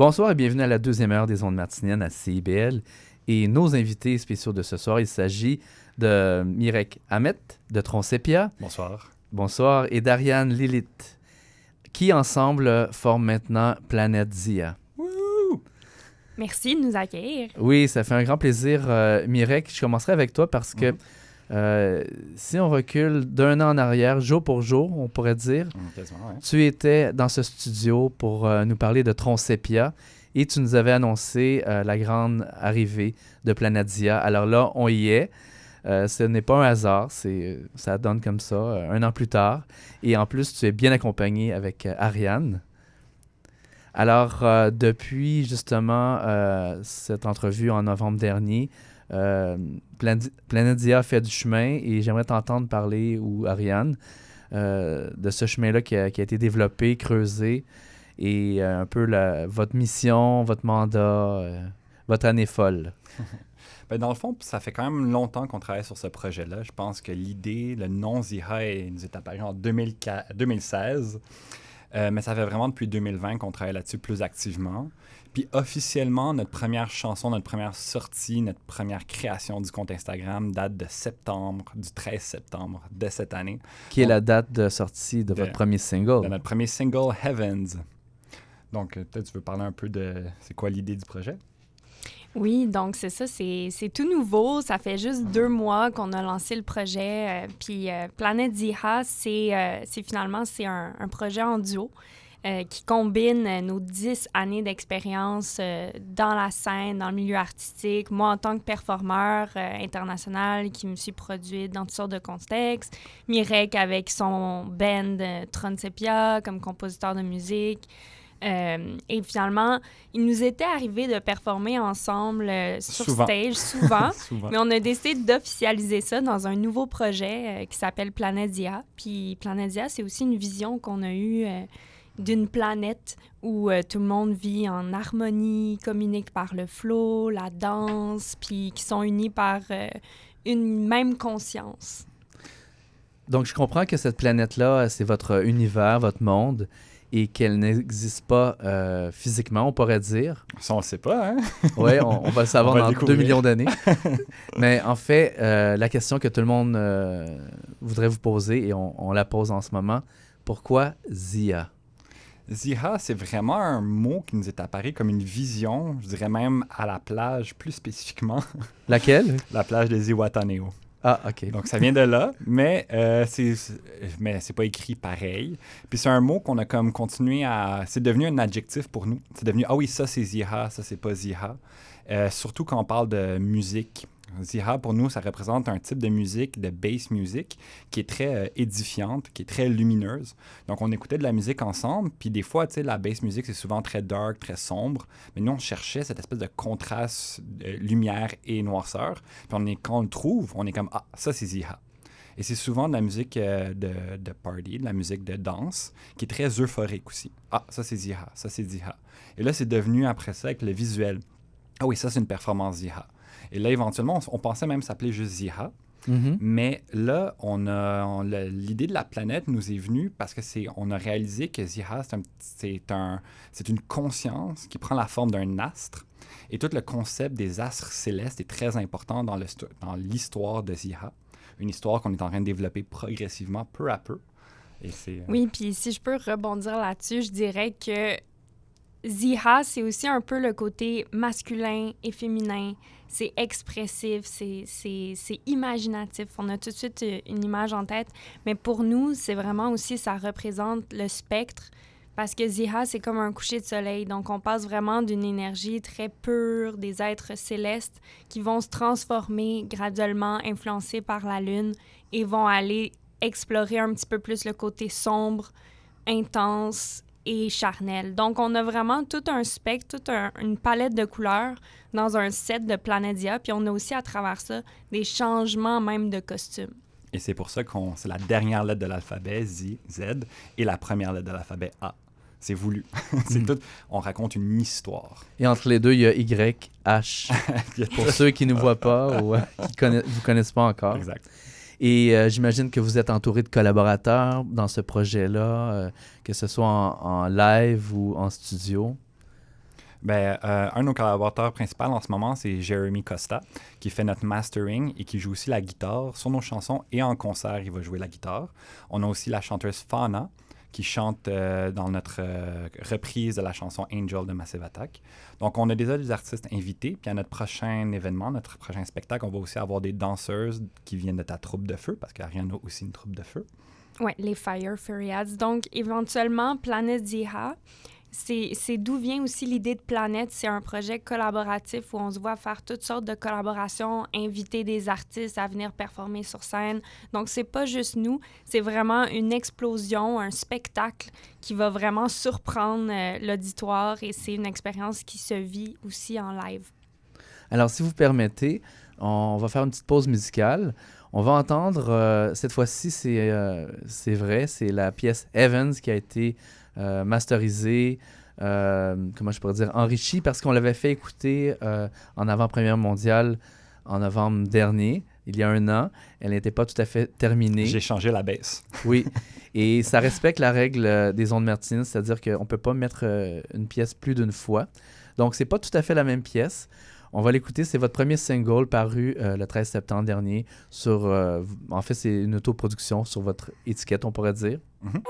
Bonsoir et bienvenue à la deuxième heure des ondes martiniennes à CIBL. Et nos invités spéciaux de ce soir, il s'agit de Mirek Ahmet de Tronsepia. Bonsoir. Bonsoir. Et d'Ariane Lilith, qui ensemble forment maintenant Planète Zia. Wouhou! Merci de nous accueillir. Oui, ça fait un grand plaisir. Mirek, je commencerai avec toi parce que si on recule d'un an en arrière, jour pour jour, on pourrait dire, Quasiment, ouais. tu étais dans ce studio pour nous parler de Tronsepia et tu nous avais annoncé la grande arrivée de Planète Zia. Alors là, on y est. Ce n'est pas un hasard, ça donne comme ça, un an plus tard. Et en plus, tu es bien accompagné avec Ariane. Alors, depuis justement cette entrevue en novembre dernier, Planète Zia fait du chemin et j'aimerais t'entendre parler, ou Ariane, de ce chemin-là qui a été développé, creusé, et un peu votre mission, votre mandat, votre année folle. Ben, dans le fond, ça fait quand même longtemps qu'on travaille sur ce projet-là. Je pense que l'idée, le nom Zia nous est apparu en 2016. Mais ça fait vraiment depuis 2020 qu'on travaille là-dessus plus activement. Puis officiellement, notre première chanson, notre première sortie, notre première création du compte Instagram date de du 13 septembre de cette année. Qui est la date de sortie de votre premier single? De notre premier single, Heavens. Donc, peut-être tu veux parler un peu de c'est quoi l'idée du projet? Oui, donc c'est ça, c'est tout nouveau. Ça fait juste 2 mois qu'on a lancé le projet. Puis Planète Zia, c'est finalement un projet en duo qui combine nos 10 années d'expérience dans la scène, dans le milieu artistique. Moi, en tant que performeur international qui me suis produite dans toutes sortes de contextes. Mirek avec son band Tronsepia comme compositeur de musique. Et finalement, il nous était arrivé de performer ensemble sur stage souvent, mais on a décidé d'officialiser ça dans un nouveau projet qui s'appelle Planète Zia. Puis Planète Zia, c'est aussi une vision qu'on a eue d'une planète où tout le monde vit en harmonie, communique par le flow, la danse, puis qui sont unis par une même conscience. Donc, je comprends que cette planète-là, c'est votre univers, votre monde, et qu'elle n'existe pas physiquement, on pourrait dire. Ça, on le sait pas, hein? Oui, on va le savoir dans 2 millions d'années. Mais en fait, la question que tout le monde voudrait vous poser, et on la pose en ce moment, pourquoi Zia? Zia, c'est vraiment un mot qui nous est apparu comme une vision, je dirais même à la plage, plus spécifiquement. Laquelle? La plage de Zihuatanejo. Ah, OK. Donc, ça vient de là, mais c'est pas écrit pareil. Puis c'est un mot qu'on a comme continué à... C'est devenu un adjectif pour nous. C'est devenu « Ah oui, ça, c'est Zia, ça, c'est pas Zia ». Surtout quand on parle de musique. Zia, pour nous, ça représente un type de musique, de bass music, qui est très édifiante, qui est très lumineuse. Donc, on écoutait de la musique ensemble, puis des fois, tu sais, la bass music, c'est souvent très dark, très sombre, mais nous, on cherchait cette espèce de contraste de lumière et noirceur. Puis quand on le trouve, on est comme « Ah, ça, c'est Zia ». Et c'est souvent de la musique de party, de la musique de danse, qui est très euphorique aussi. « Ah, ça, c'est Zia, ça, c'est Zia ». Et là, c'est devenu, après ça, avec le visuel. « Ah oui, ça, c'est une performance Zia ». Et là, éventuellement, on pensait même s'appeler juste Zia. Mm-hmm. Mais là, l'idée de la planète nous est venue parce on a réalisé que Zia, c'est une conscience qui prend la forme d'un astre. Et tout le concept des astres célestes est très important dans l'histoire de Zia. Une histoire qu'on est en train de développer progressivement, peu à peu. Oui, puis si je peux rebondir là-dessus, je dirais que Zia, c'est aussi un peu le côté masculin et féminin. C'est expressif, c'est imaginatif. On a tout de suite une image en tête. Mais pour nous, c'est vraiment aussi, ça représente le spectre. Parce que Zia, c'est comme un coucher de soleil. Donc, on passe vraiment d'une énergie très pure, des êtres célestes qui vont se transformer graduellement, influencés par la Lune, et vont aller explorer un petit peu plus le côté sombre, intense et charnel. Donc, on a vraiment tout un spectre, une palette de couleurs dans un set de Planète Zia. Puis on a aussi, à travers ça, des changements même de costumes. Et c'est pour ça c'est la dernière lettre de l'alphabet, Z, et la première lettre de l'alphabet, A. C'est voulu. Tout. On raconte une histoire. Et entre les deux, il y a Y, H. Pour ceux qui ne voient pas ou qui ne vous connaissent pas encore. Exact. Et j'imagine que vous êtes entouré de collaborateurs dans ce projet-là, que ce soit en live ou en studio. Un de nos collaborateurs principaux en ce moment, c'est Jeremy Costa, qui fait notre mastering et qui joue aussi la guitare sur nos chansons et en concert, il va jouer la guitare. On a aussi la chanteuse Fauna, qui chante dans notre reprise de la chanson Angel de Massive Attack. Donc, on a déjà des artistes invités. Puis à notre prochain événement, notre prochain spectacle, on va aussi avoir des danseuses qui viennent de ta troupe de feu, parce qu'Ariane a aussi une troupe de feu. Oui, les Fire Furiads. Donc, éventuellement, Planète Ziha, c'est d'où vient aussi l'idée de Planète. C'est un projet collaboratif où on se voit faire toutes sortes de collaborations, inviter des artistes à venir performer sur scène. Donc, c'est pas juste nous, c'est vraiment une explosion, un spectacle qui va vraiment surprendre l'auditoire et c'est une expérience qui se vit aussi en live. Alors, si vous permettez, on va faire une petite pause musicale. On va entendre, cette fois-ci, c'est vrai, c'est la pièce Evans qui a été masterisée, comment je pourrais dire, enrichie, parce qu'on l'avait fait écouter en avant-première mondiale en novembre dernier, il y a 1 an. Elle n'était pas tout à fait terminée. J'ai changé la baisse. Oui, et ça respecte la règle des ondes Martinez, c'est-à-dire qu'on ne peut pas mettre une pièce plus d'une fois. Donc, c'est pas tout à fait la même pièce. On va l'écouter, c'est votre premier single paru le 13 septembre dernier sur... en fait, c'est une autoproduction sur votre étiquette, on pourrait dire. Mm-hmm.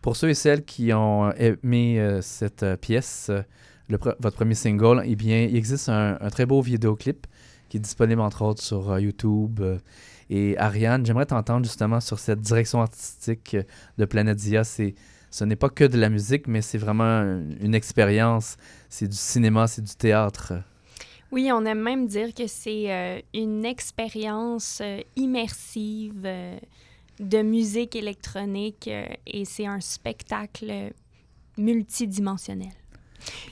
Pour ceux et celles qui ont aimé cette pièce, votre premier single, eh bien, il existe un très beau vidéoclip qui est disponible entre autres sur YouTube. Et Ariane, j'aimerais t'entendre justement sur cette direction artistique de Planète Dia. Ce n'est pas que de la musique, mais c'est vraiment une expérience. C'est du cinéma, c'est du théâtre. Oui, on aime même dire que c'est une expérience immersive de musique électronique et c'est un spectacle multidimensionnel.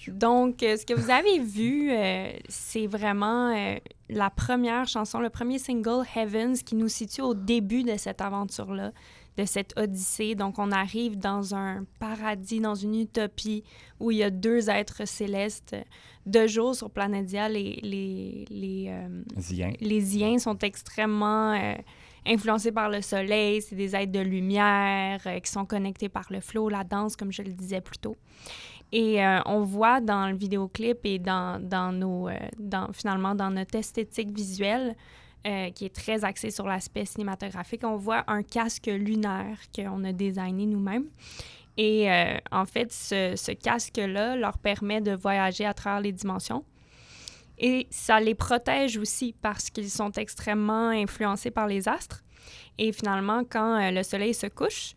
Donc, ce que vous avez vu, c'est vraiment la première chanson, le premier single, Heavens, qui nous situe au début de cette aventure-là, de cette odyssée. Donc, on arrive dans un paradis, dans une utopie où il y a deux êtres célestes. De jour, sur Planedia, les Ziens sont extrêmement influencés par le soleil. C'est des êtres de lumière qui sont connectés par le flow, la danse, comme je le disais plus tôt. Et on voit dans le vidéoclip et finalement dans notre esthétique visuelle, qui est très axée sur l'aspect cinématographique, on voit un casque lunaire qu'on a designé nous-mêmes. Et en fait, ce casque-là leur permet de voyager à travers les dimensions. Et ça les protège aussi parce qu'ils sont extrêmement influencés par les astres. Et finalement, quand le soleil se couche,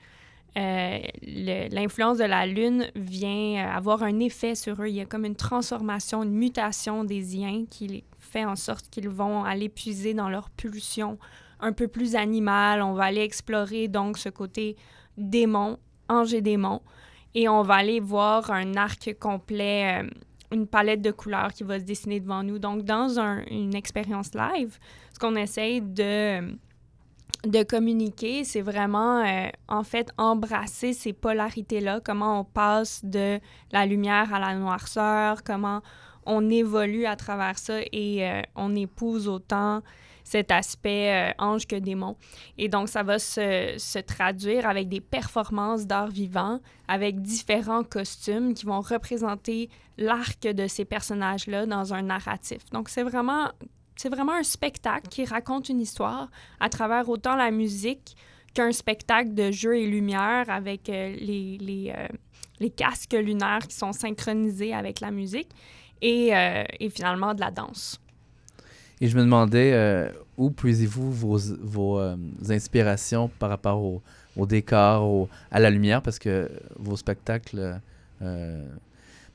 l'influence de la Lune vient avoir un effet sur eux. Il y a comme une transformation, une mutation des Ziens qui fait en sorte qu'ils vont aller puiser dans leur pulsion un peu plus animale. On va aller explorer donc ce côté démon, ange et démon. Et on va aller voir un arc complet, une palette de couleurs qui va se dessiner devant nous. Donc, dans une expérience live, ce qu'on essaye de communiquer, c'est vraiment, en fait, embrasser ces polarités-là, comment on passe de la lumière à la noirceur, comment on évolue à travers ça et on épouse autant cet aspect ange que démon. Et donc, ça va se traduire avec des performances d'art vivant, avec différents costumes qui vont représenter l'arc de ces personnages-là dans un narratif. Donc, c'est vraiment un spectacle qui raconte une histoire à travers autant la musique qu'un spectacle de jeu et lumière avec les casques lunaires qui sont synchronisés avec la musique et finalement de la danse. Et je me demandais, où puisez-vous vos inspirations par rapport au décor, à la lumière, parce que vos spectacles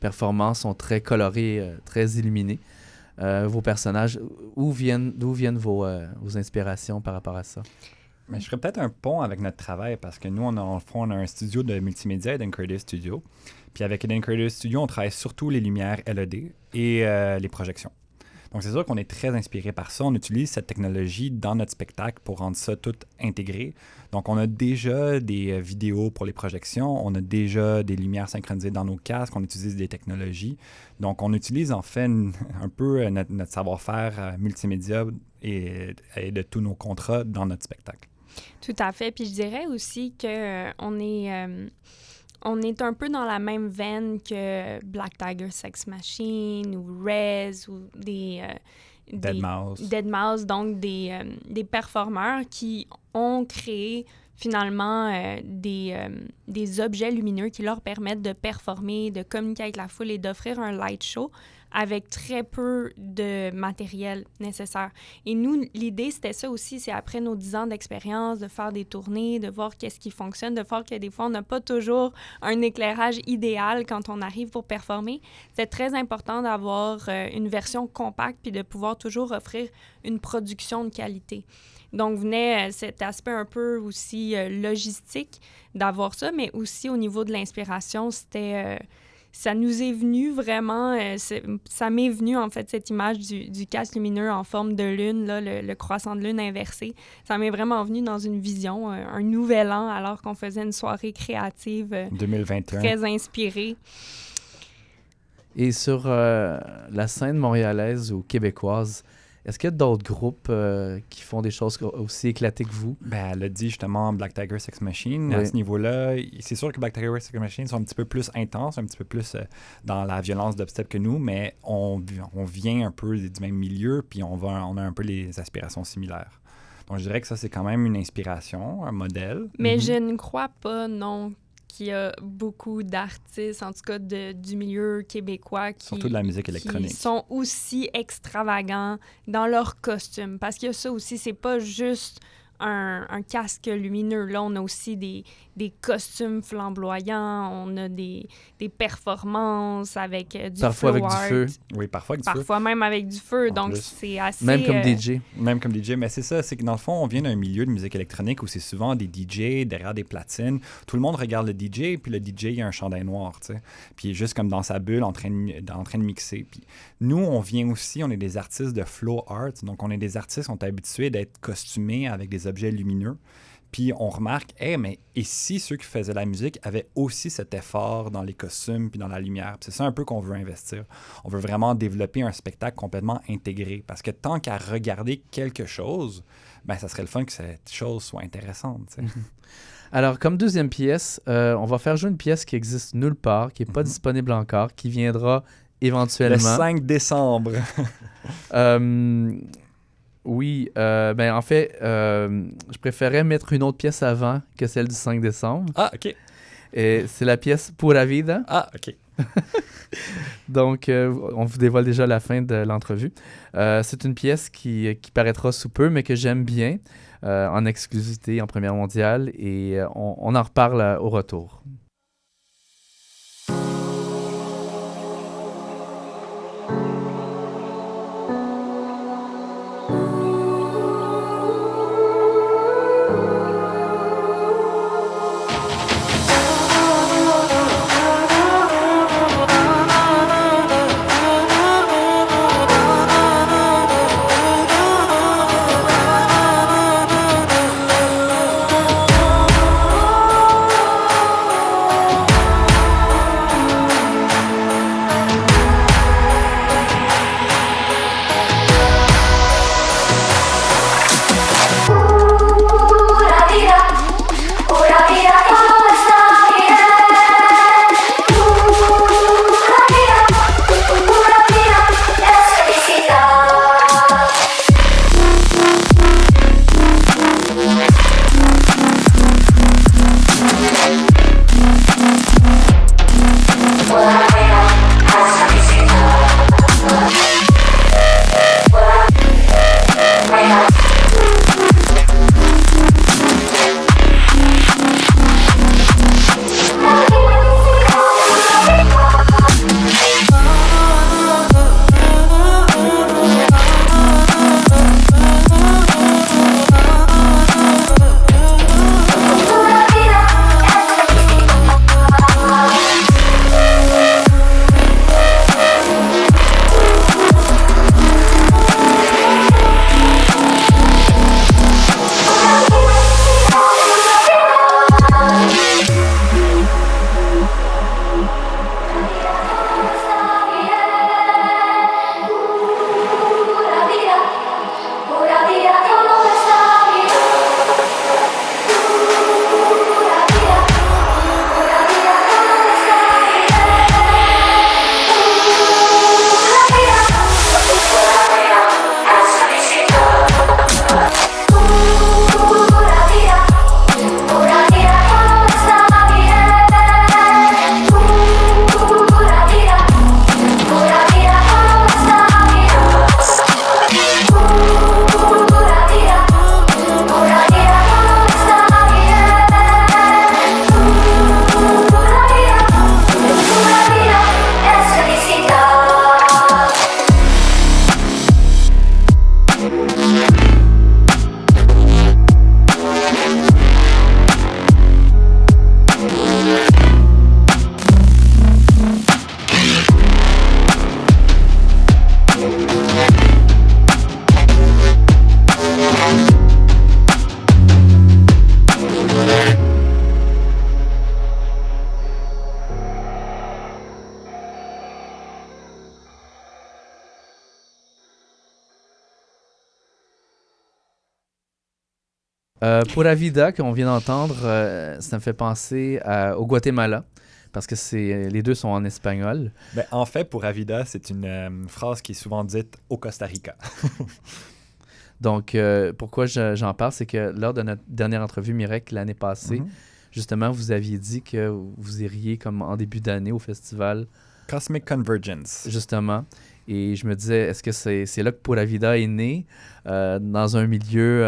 performances sont très colorés, très illuminés. Vos personnages, d'où viennent vos inspirations par rapport à ça? Mais je ferais peut-être un pont avec notre travail parce que nous, on a un studio de multimédia, Eden Creative Studio. Puis avec Eden Creative Studio, on travaille surtout les lumières LED et les projections. Donc, c'est sûr qu'on est très inspiré par ça. On utilise cette technologie dans notre spectacle pour rendre ça tout intégré. Donc, on a déjà des vidéos pour les projections. On a déjà des lumières synchronisées dans nos casques. On utilise des technologies. Donc, on utilise en fait un peu notre savoir-faire multimédia et de tous nos contrats dans notre spectacle. Tout à fait. Puis je dirais aussi qu'on est un peu dans la même veine que Black Tiger Sex Machine ou Rez ou Deadmau5, donc des performeurs qui ont créé finalement des objets lumineux qui leur permettent de performer, de communiquer avec la foule et d'offrir un light show avec très peu de matériel nécessaire. Et nous, l'idée, c'était ça aussi, c'est après nos 10 ans d'expérience, de faire des tournées, de voir qu'est-ce qui fonctionne, de voir que des fois, on n'a pas toujours un éclairage idéal quand on arrive pour performer. C'est très important d'avoir une version compacte puis de pouvoir toujours offrir une production de qualité. Donc, venait cet aspect un peu aussi logistique d'avoir ça, mais aussi au niveau de l'inspiration, c'était... ça nous est venu vraiment, ça m'est venu en fait cette image du casque lumineux en forme de lune, là, le croissant de lune inversé. Ça m'est vraiment venu dans une vision, un nouvel an, alors qu'on faisait une soirée créative 2021. Très inspirée. Et sur la scène montréalaise ou québécoise, est-ce qu'il y a d'autres groupes qui font des choses aussi éclatées que vous? Ben, elle a dit justement Black Tiger Sex Machine. Oui. À ce niveau-là, c'est sûr que Black Tiger Sex Machine sont un petit peu plus intenses, un petit peu plus dans la violence dubstep que nous, mais on vient un peu du même milieu, puis on a un peu les aspirations similaires. Donc, je dirais que ça, c'est quand même une inspiration, un modèle. Mais je ne crois pas, non, qu'il y a beaucoup d'artistes, en tout cas du milieu québécois, surtout de la musique électronique, qui sont aussi extravagants dans leurs costumes. Parce qu'il y a ça aussi, c'est pas juste un casque lumineux. Là, on a aussi des costumes flamboyants, on a des performances avec du Parfois flow avec du art. feu. Oui, parfois avec du feu. Parfois même avec du feu. En Donc, plus. c'est assez... Même comme DJ. Même comme DJ, mais c'est ça, c'est que dans le fond, on vient d'un milieu de musique électronique où c'est souvent des DJ derrière des platines. Tout le monde regarde le DJ, puis le DJ, il a un chandail noir, tu sais. Puis il est juste comme dans sa bulle en train de mixer. Puis nous, on vient aussi, on est des artistes de flow art, donc on est des artistes, on est habitués d'être costumés avec des objets lumineux. Puis on remarque, mais et si ceux qui faisaient la musique avaient aussi cet effort dans les costumes puis dans la lumière? Puis c'est ça un peu qu'on veut investir. On veut vraiment développer un spectacle complètement intégré. Parce que tant qu'à regarder quelque chose, ça serait le fun que cette chose soit intéressante. Tu sais. Alors, comme deuxième pièce, on va faire jouer une pièce qui existe nulle part, qui n'est pas disponible encore, qui viendra éventuellement. Le 5 décembre. Oui, en fait, je préférais mettre une autre pièce avant que celle du 5 décembre. Ah, OK. Et c'est la pièce Pura Vida. Ah, OK. Donc, on vous dévoile déjà la fin de l'entrevue. C'est une pièce qui paraîtra sous peu, mais que j'aime bien, en exclusivité en première mondiale, et on en reparle au retour. Pura Vida, qu'on vient d'entendre, ça me fait penser au Guatemala, parce que les deux sont en espagnol. En fait, Pura Vida, c'est une phrase qui est souvent dite au Costa Rica. Donc, pourquoi j'en parle, c'est que lors de notre dernière entrevue, Mirek, l'année passée, justement, vous aviez dit que vous iriez comme en début d'année au festival. Cosmic Convergence. Justement. Et je me disais, est-ce que c'est là que Pura Vida est né, dans un milieu...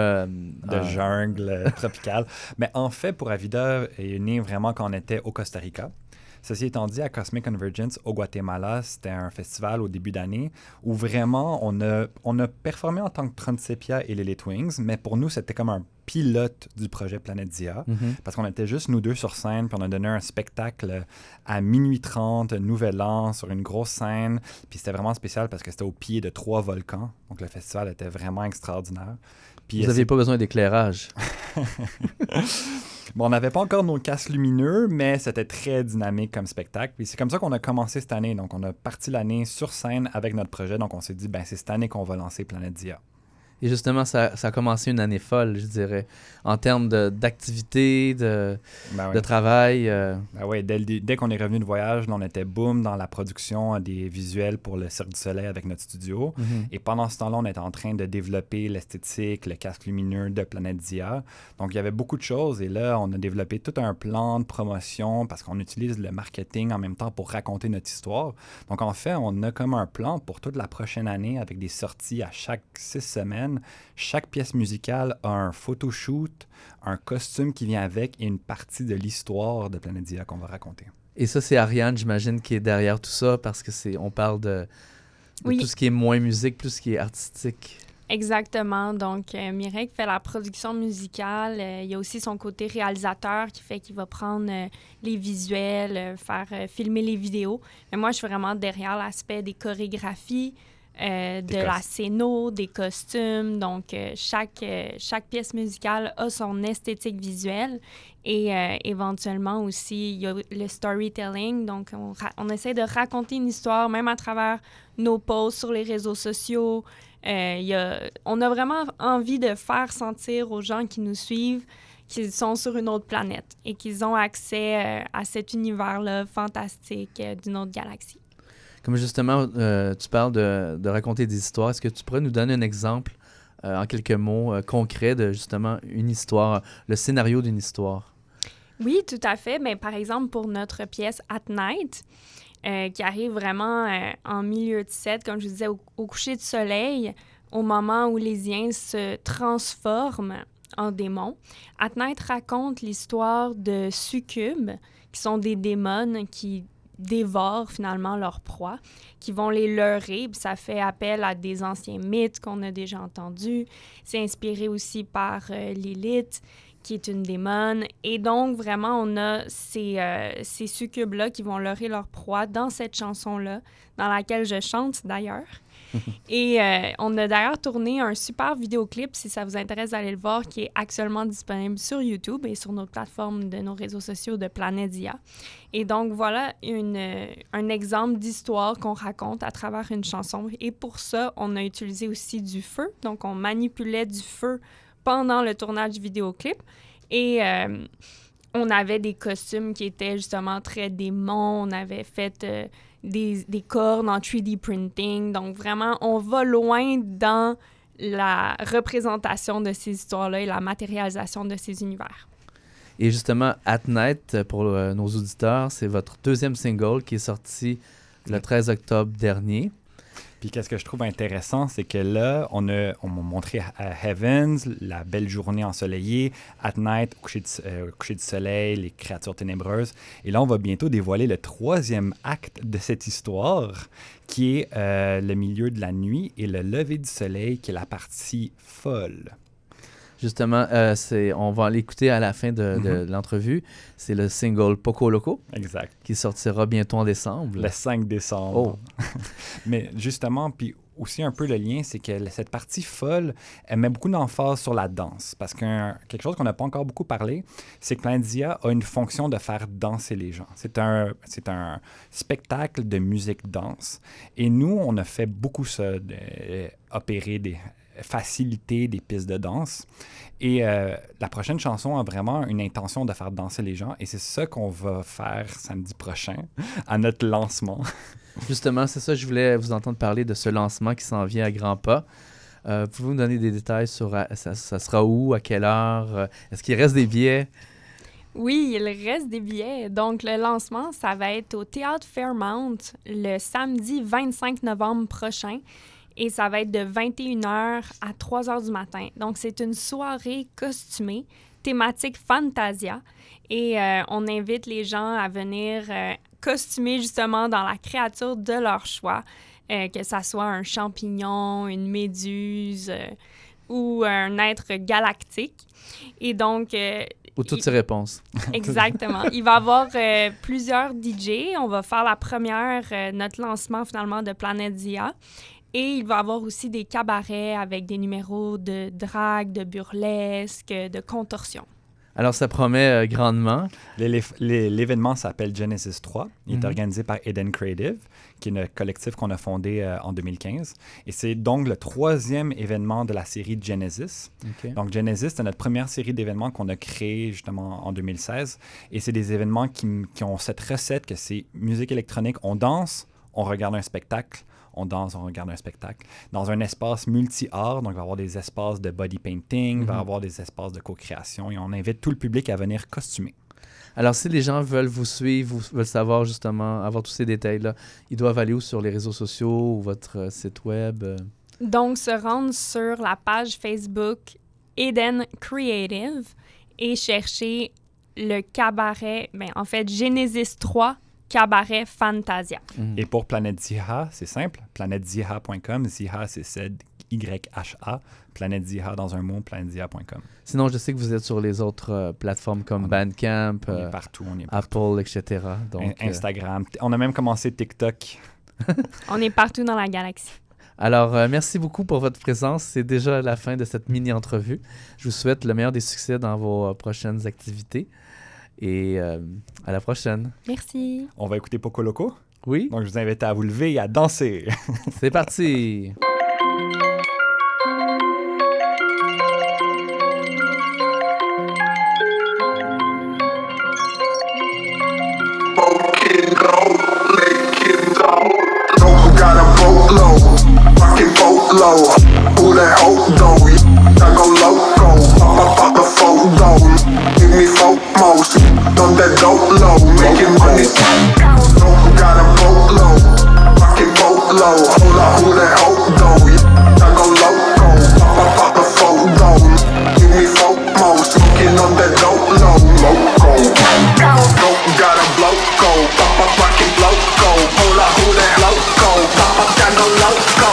de jungle tropicale. Mais en fait, Pura Vida est né vraiment quand on était au Costa Rica. Ceci étant dit, à Cosmic Convergence au Guatemala, c'était un festival au début d'année où vraiment on a performé en tant que Transepia et les Lilith Wings, mais pour nous, c'était comme un pilote du projet Planète Dia, parce qu'on était juste nous deux sur scène, puis on a donné un spectacle à minuit 30, Nouvel An, sur une grosse scène, puis c'était vraiment spécial parce que c'était au pied de 3 volcans, donc le festival était vraiment extraordinaire. Puis vous n'aviez pas besoin d'éclairage. Bon, on n'avait pas encore nos casques lumineux, mais c'était très dynamique comme spectacle. Puis c'est comme ça qu'on a commencé cette année. Donc, on a parti l'année sur scène avec notre projet. Donc, on s'est dit, c'est cette année qu'on va lancer Planète Dia. Et justement, ça a commencé une année folle, je dirais, en termes d'activité, de travail. Oui, dès qu'on est revenu de voyage, là, on était boom dans la production des visuels pour le Cirque du Soleil avec notre studio. Et pendant ce temps-là, on était en train de développer l'esthétique, le casque lumineux de Planète Dia. Donc, il y avait beaucoup de choses. Et là, on a développé tout un plan de promotion parce qu'on utilise le marketing en même temps pour raconter notre histoire. Donc, en fait, on a comme un plan pour toute la prochaine année avec des sorties à chaque 6 semaines. Chaque pièce musicale a un photoshoot, un costume qui vient avec et une partie de l'histoire de Planète Dia qu'on va raconter. Et ça, c'est Ariane, j'imagine, qui est derrière tout ça parce que on parle de tout ce qui est moins musique, plus ce qui est artistique. Exactement. Donc, Mireille fait la production musicale. Il y a aussi son côté réalisateur qui fait qu'il va prendre les visuels, faire filmer les vidéos. Mais moi, je suis vraiment derrière l'aspect des chorégraphies, de la scéno, des costumes. Donc, chaque pièce musicale a son esthétique visuelle et éventuellement aussi, il y a le storytelling. Donc, on essaie de raconter une histoire, même à travers nos posts sur les réseaux sociaux. On a vraiment envie de faire sentir aux gens qui nous suivent qu'ils sont sur une autre planète et qu'ils ont accès à cet univers-là fantastique d'une autre galaxie. Comme justement, tu parles de raconter des histoires, est-ce que tu pourrais nous donner un exemple, en quelques mots, concret de justement une histoire, le scénario d'une histoire? Oui, tout à fait. Mais par exemple, pour notre pièce At Night, qui arrive vraiment en milieu de set, comme je disais, au coucher du soleil, au moment où les Iens se transforment en démons. At Night raconte l'histoire de succubes, qui sont des démons qui dévorent finalement leur proie, qui vont les leurrer. Puis ça fait appel à des anciens mythes qu'on a déjà entendus. C'est inspiré aussi par Lilith, qui est une démone. Et donc, vraiment, on a ces succubes-là qui vont leurrer leur proie dans cette chanson-là, dans laquelle je chante d'ailleurs. Et on a d'ailleurs tourné un super vidéoclip, si ça vous intéresse d'aller le voir, qui est actuellement disponible sur YouTube et sur nos plateformes de nos réseaux sociaux de Planète Dia. Et donc, voilà un exemple d'histoire qu'on raconte à travers une chanson. Et pour ça, on a utilisé aussi du feu. Donc, on manipulait du feu pendant le tournage du vidéoclip. Et on avait des costumes qui étaient justement très démons. On avait fait des cornes en 3D printing. Donc, vraiment, on va loin dans la représentation de ces histoires-là et la matérialisation de ces univers. Et justement, At Night, pour nos auditeurs, c'est votre deuxième single qui est sorti le 13 octobre dernier. Puis qu'est-ce que je trouve intéressant, c'est que là, on m'a montré Heavens, la belle journée ensoleillée, At Night, coucher du soleil, les créatures ténébreuses. Et là, on va bientôt dévoiler le 3e acte de cette histoire, qui est le milieu de la nuit et le lever du soleil, qui est la partie folle. Justement, on va l'écouter à la fin de l'entrevue. C'est le single Poco Loco. Exact. Qui sortira bientôt en décembre. Le 5 décembre. Oh. Mais justement, puis aussi un peu le lien, c'est que cette partie folle, elle met beaucoup d'emphase sur la danse. Parce que quelque chose qu'on n'a pas encore beaucoup parlé, c'est que Planète Dia a une fonction de faire danser les gens. C'est un spectacle de musique-danse. Et nous, on a fait beaucoup ça, opérer faciliter des pistes de danse. Et la prochaine chanson a vraiment une intention de faire danser les gens. Et c'est ça qu'on va faire samedi prochain à notre lancement. Justement, c'est ça, je voulais vous entendre parler de ce lancement qui s'en vient à grands pas. Pouvez-vous nous donner des détails sur ça sera où, à quelle heure? Est-ce qu'il reste des billets? Oui, il reste des billets. Donc, le lancement, ça va être au Théâtre Fairmount le samedi 25 novembre prochain. Et ça va être de 21h à 3h du matin. Donc, c'est une soirée costumée, thématique Fantasia. Et on invite les gens à venir costumer justement dans la créature de leur choix, que ça soit un champignon, une méduse ou un être galactique. Et donc... Ou toutes ces réponses. Exactement. Il va y avoir plusieurs DJ. On va faire la première, notre lancement finalement de Planète Zia. Et il va y avoir aussi des cabarets avec des numéros de drague, de burlesque, de contorsion. Alors, ça promet grandement. L'événement s'appelle Genesis 3. Il est organisé par Eden Creative, qui est un collectif qu'on a fondé en 2015. Et c'est donc le 3e événement de la série Genesis. Okay. Donc, Genesis, c'est notre première série d'événements qu'on a créée justement en 2016. Et c'est des événements qui ont cette recette que c'est musique électronique. On danse, on regarde un spectacle. On danse, on regarde un spectacle. Dans un espace multi-art, donc il va y avoir des espaces de body painting, il va y avoir des espaces de co-création et on invite tout le public à venir costumer. Alors, si les gens veulent vous suivre, veulent savoir justement, avoir tous ces détails-là, ils doivent aller où sur les réseaux sociaux ou votre site web? Donc, se rendre sur la page Facebook Eden Creative et chercher le cabaret, en fait, Genesis 3, Cabaret Fantasia. Et pour Planète Zia, c'est simple, planetezia.com. Zia, c'est Z-Y-H-A. Planète Zia dans un mot, planetezia.com. Sinon, je sais que vous êtes sur les autres plateformes comme Bandcamp, on est partout, on est partout. Apple, etc. Donc, Instagram. On a même commencé TikTok. On est partout dans la galaxie. Alors, merci beaucoup pour votre présence. C'est déjà la fin de cette mini-entrevue. Je vous souhaite le meilleur des succès dans vos prochaines activités. Et à la prochaine. Merci. On va écouter Poco Loco. Oui. Donc, je vous invite à vous lever et à danser. C'est parti. Who the hell though? I go loco, pop the photo, give me FOMO, on that dope low, making money. Got a boatload, rockin' boatload. Hold up, who the hell though? I go loco, pop the photo, give me FOMO, smoking on that dope low, loco. Got a bloco, pop rockin' bloco. Hold up, who the hell go? Pop, I go loco.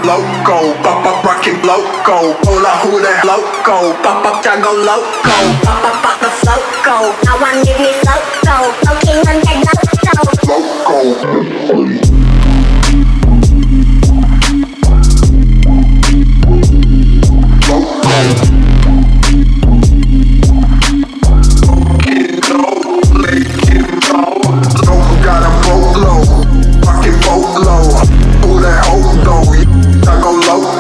Loco, pop rockin' loco. Hola, who the loco? Pop, I go loco. Pop the floco. I want give me loco. Smoking on that loco. Got a boatload, rockin' boatload. Who the hell though? I go loco.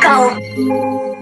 loco.